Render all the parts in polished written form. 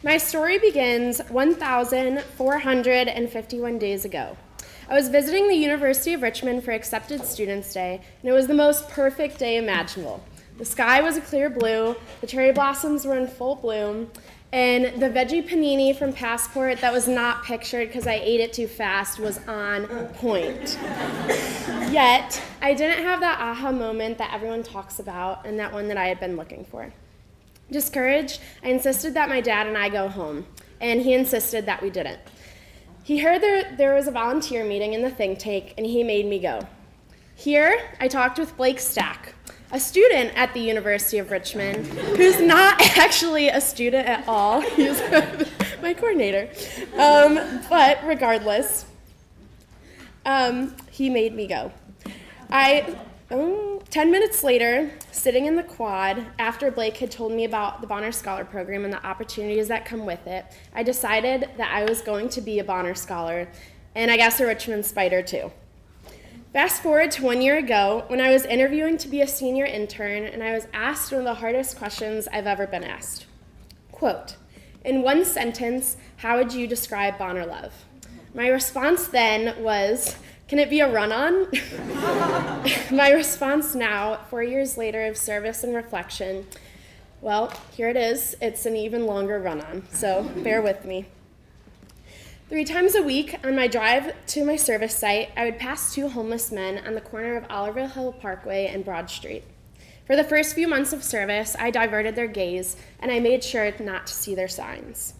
My story begins 1,451 days ago. I was visiting the University of Richmond for Accepted Students Day, and it was the most perfect day imaginable. The sky was a clear blue, the cherry blossoms were in full bloom, and the veggie panini from Passport that was not pictured because I ate it too fast was on point. Yet, I didn't have that aha moment that everyone talks about and that one that I had been looking for. Discouraged, I insisted that my dad and I go home, and he insisted that we didn't. He heard there was a volunteer meeting in the think tank, and he made me go. Here, I talked with Blake Stack, a student at the University of Richmond, who's not actually a student at all. He's my coordinator. But regardless, he made me go. 10 minutes later, sitting in the quad, after Blake had told me about the Bonner Scholar Program and the opportunities that come with it, I decided that I was going to be a Bonner Scholar, and I guess a Richmond Spider too. Fast forward to 1 year ago, when I was interviewing to be a senior intern, and I was asked one of the hardest questions I've ever been asked. Quote, in one sentence, how would you describe Bonner Love? My response then was, can it be a run-on? My response now, 4 years later of service and reflection, well, here it is. It's an even longer run-on, so bear with me. 3 times a week on my drive to my service site, I would pass 2 homeless men on the corner of Oliver Hill Parkway and Broad Street. For the first few months of service, I diverted their gaze, and I made sure not to see their signs.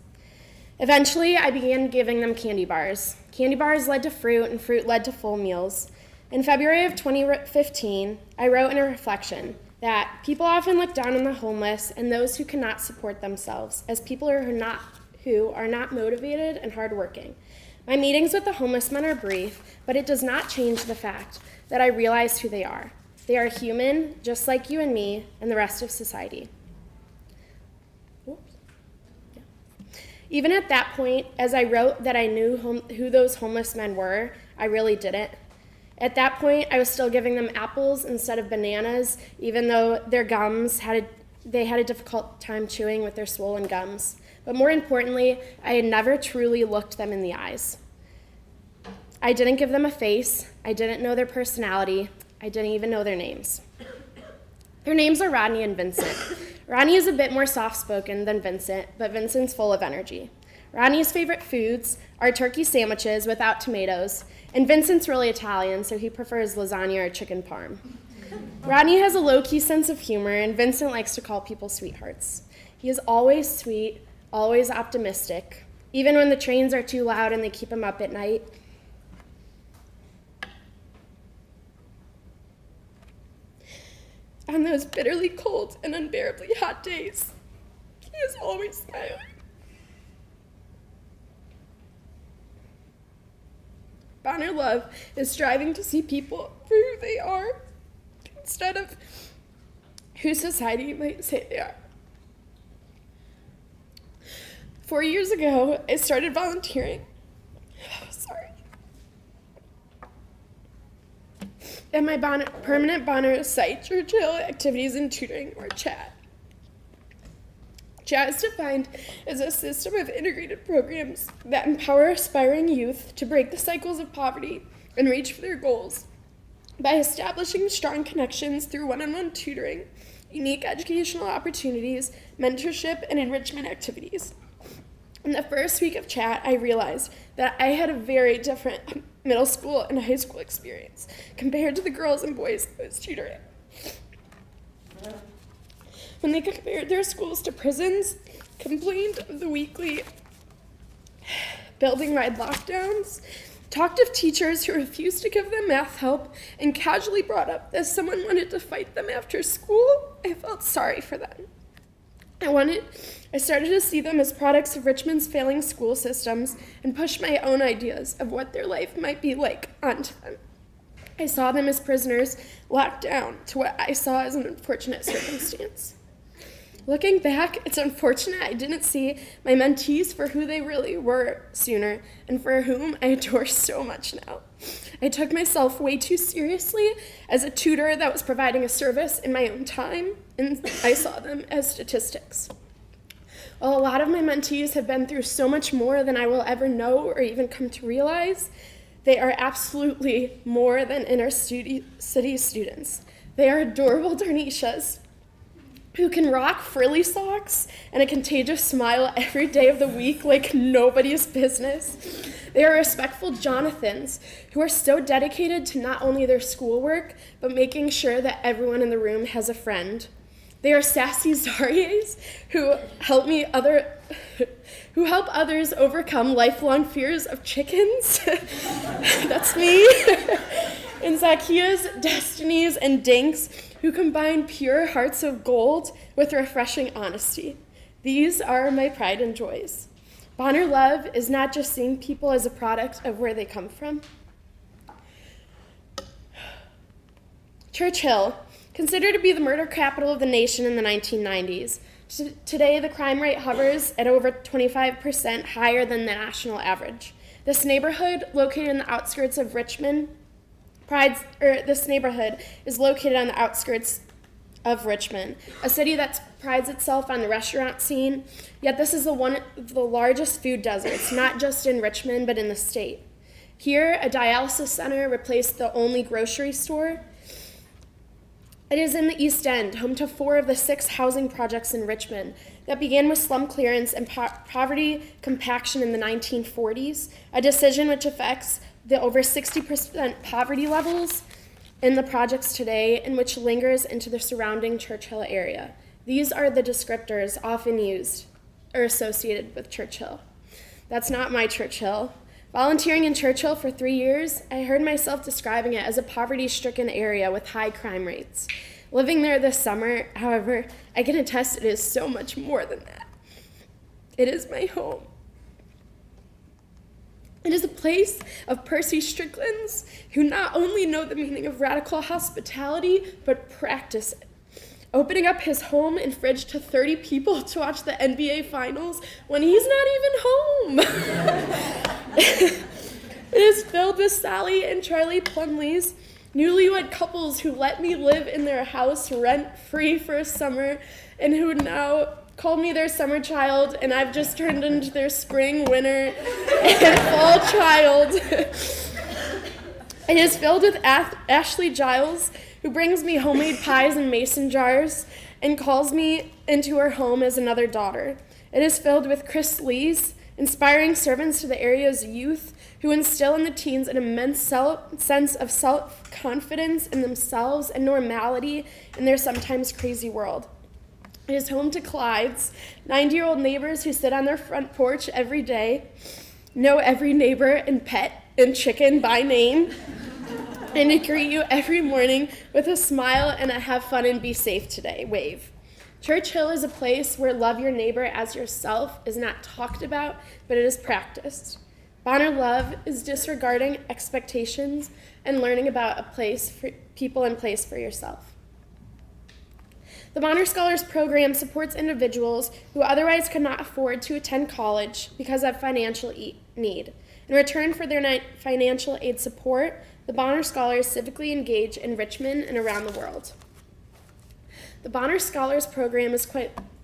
Eventually, I began giving them candy bars. Candy bars led to fruit, and fruit led to full meals. In February of 2015, I wrote in a reflection that people often look down on the homeless and those who cannot support themselves as people who are not motivated and hardworking. My meetings with the homeless men are brief, but it does not change the fact that I realize who they are. They are human, just like you and me and the rest of society. Even at that point, as I wrote that I knew who those homeless men were, I really didn't. At that point, I was still giving them apples instead of bananas, even though their gums they had a difficult time chewing with their swollen gums. But more importantly, I had never truly looked them in the eyes. I didn't give them a face. I didn't know their personality. I didn't even know their names. Their names are Rodney and Vincent. Rodney is a bit more soft-spoken than Vincent, but Vincent's full of energy. Rodney's favorite foods are turkey sandwiches without tomatoes, and Vincent's really Italian, so he prefers lasagna or chicken parm. Rodney has a low-key sense of humor, and Vincent likes to call people sweethearts. He is always sweet, always optimistic, even when the trains are too loud and they keep him up at night. On those bitterly cold and unbearably hot days, he is always smiling. Bonner Love is striving to see people for who they are instead of who society might say they are. 4 years ago, I started volunteering. At my permanent Bonner site, Churchill activities and tutoring, or CHAT. CHAT is defined as a system of integrated programs that empower aspiring youth to break the cycles of poverty and reach for their goals by establishing strong connections through one-on-one tutoring, unique educational opportunities, mentorship, and enrichment activities. In the first week of CHAT, I realized that I had a very different middle school and high school experience compared to the girls and boys I was tutoring. When they compared their schools to prisons, complained of the weekly building-wide lockdowns, talked of teachers who refused to give them math help, and casually brought up that someone wanted to fight them after school, I felt sorry for them. I started to see them as products of Richmond's failing school systems and push my own ideas of what their life might be like onto them. I saw them as prisoners locked down to what I saw as an unfortunate circumstance. Looking back, it's unfortunate I didn't see my mentees for who they really were sooner and for whom I adore so much now. I took myself way too seriously as a tutor that was providing a service in my own time, and I saw them as statistics. While a lot of my mentees have been through so much more than I will ever know or even come to realize, they are absolutely more than inner city students. They are adorable Darnishas who can rock frilly socks and a contagious smile every day of the week like nobody's business. They are respectful Jonathans who are so dedicated to not only their schoolwork, but making sure that everyone in the room has a friend. They are sassy Zaryas who help others overcome lifelong fears of chickens. That's me. And Zacchaeus, Destinies, and Dinks who combine pure hearts of gold with refreshing honesty. These are my pride and joys. Bonner love is not just seeing people as a product of where they come from. Church Hill, considered to be the murder capital of the nation in the 1990s. Today, the crime rate hovers at over 25% higher than the national average. This neighborhood, located in the outskirts of Richmond, this neighborhood is located on the outskirts of Richmond, a city that prides itself on the restaurant scene, yet this is one of the largest food deserts, not just in Richmond, but in the state. Here, a dialysis center replaced the only grocery store. It is in the East End, home to 4 of the 6 housing projects in Richmond that began with slum clearance and poverty compaction in the 1940s, a decision which affects the over 60% poverty levels in the projects today and which lingers into the surrounding Church Hill area. These are the descriptors often used or associated with Church Hill. That's not my Church Hill. Volunteering in Church Hill for 3 years, I heard myself describing it as a poverty-stricken area with high crime rates. Living there this summer, however, I can attest it is so much more than that. It is my home. It is a place of Percy Stricklands who not only know the meaning of radical hospitality, but practice it. Opening up his home and fridge to 30 people to watch the NBA Finals when he's not even home. It is filled with Sally and Charlie Plumleys, newlywed couples who let me live in their house rent-free for a summer and who now call me their summer child, and I've just turned into their spring, winter, and fall child. It is filled with Ashley Giles, who brings me homemade pies in mason jars and calls me into her home as another daughter. It is filled with Chris Lees, inspiring servants to the area's youth who instill in the teens an immense sense of self-confidence in themselves and normality in their sometimes crazy world. It is home to Clyde's, 90-year-old neighbors who sit on their front porch every day, know every neighbor and pet and chicken by name, and to greet you every morning with a smile and a have fun and be safe today wave. Church Hill is a place where love your neighbor as yourself is not talked about, but it is practiced. Bonner love is disregarding expectations and learning about a place for people and place for yourself. The Bonner Scholars Program supports individuals who otherwise could not afford to attend college because of financial need. In return for their financial aid support, the Bonner Scholars civically engage in Richmond and around the world. The Bonner Scholars Program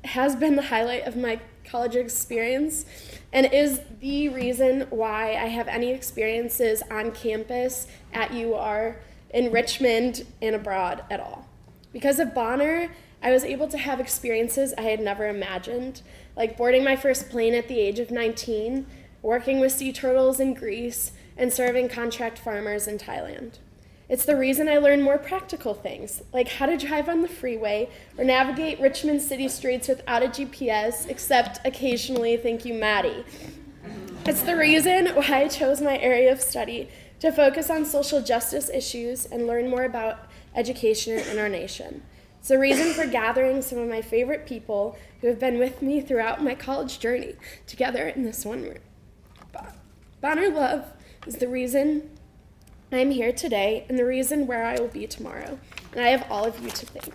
has been the highlight of my college experience and is the reason why I have any experiences on campus at UR, in Richmond, and abroad at all. Because of Bonner, I was able to have experiences I had never imagined, like boarding my first plane at the age of 19, working with sea turtles in Greece, and serving contract farmers in Thailand. It's the reason I learned more practical things, like how to drive on the freeway or navigate Richmond city streets without a GPS, except occasionally, thank you, Maddie. It's the reason why I chose my area of study to focus on social justice issues and learn more about education in our nation. It's the reason for gathering some of my favorite people who have been with me throughout my college journey together in this one room. Bonner love is the reason I'm here today and the reason where I will be tomorrow, and I have all of you to thank.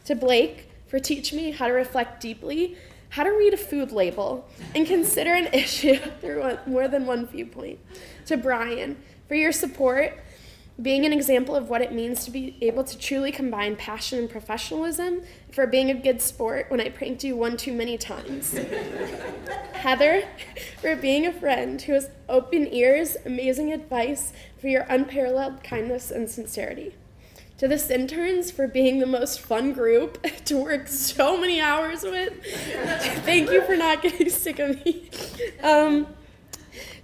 To Blake for teaching me how to reflect deeply, how to read a food label, and consider an issue through more than one viewpoint. To Brian for your support being an example of what it means to be able to truly combine passion and professionalism, for being a good sport when I pranked you one too many times. Heather, for being a friend who has open ears, amazing advice, for your unparalleled kindness and sincerity. To the Cinterns, for being the most fun group to work so many hours with. Thank you for not getting sick of me.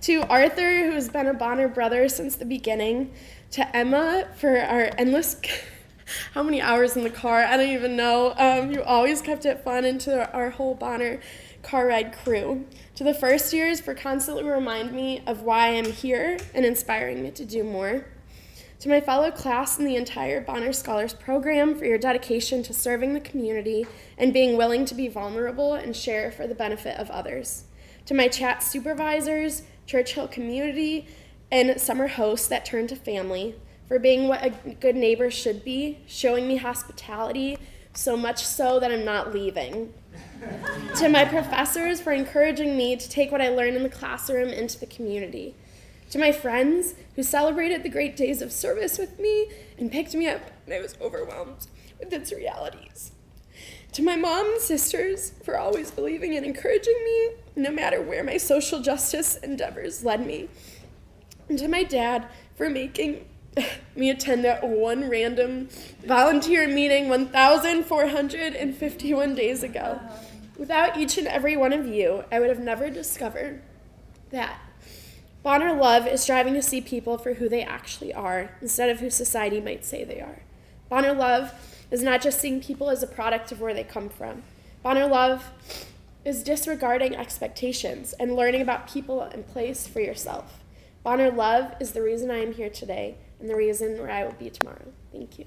To Arthur, who has been a Bonner brother since the beginning. To Emma, for our endless, how many hours in the car? I don't even know. You always kept it fun, and to our whole Bonner car ride crew. To the first years, for constantly remind me of why I'm here and inspiring me to do more. To my fellow class and the entire Bonner Scholars Program, for your dedication to serving the community and being willing to be vulnerable and share for the benefit of others. To my chat supervisors, Churchill community, and summer hosts that turn to family, for being what a good neighbor should be, showing me hospitality, so much so that I'm not leaving. To my professors, for encouraging me to take what I learned in the classroom into the community. To my friends who celebrated the great days of service with me and picked me up when I was overwhelmed with its realities. To my mom and sisters for always believing and encouraging me, no matter where my social justice endeavors led me. And to my dad for making me attend that one random volunteer meeting 1,451 days ago. Without each and every one of you, I would have never discovered that Bonner love is striving to see people for who they actually are instead of who society might say they are. Bonner love is not just seeing people as a product of where they come from. Bonner love is disregarding expectations and learning about people and place for yourself. Bonner love is the reason I am here today and the reason where I will be tomorrow. Thank you.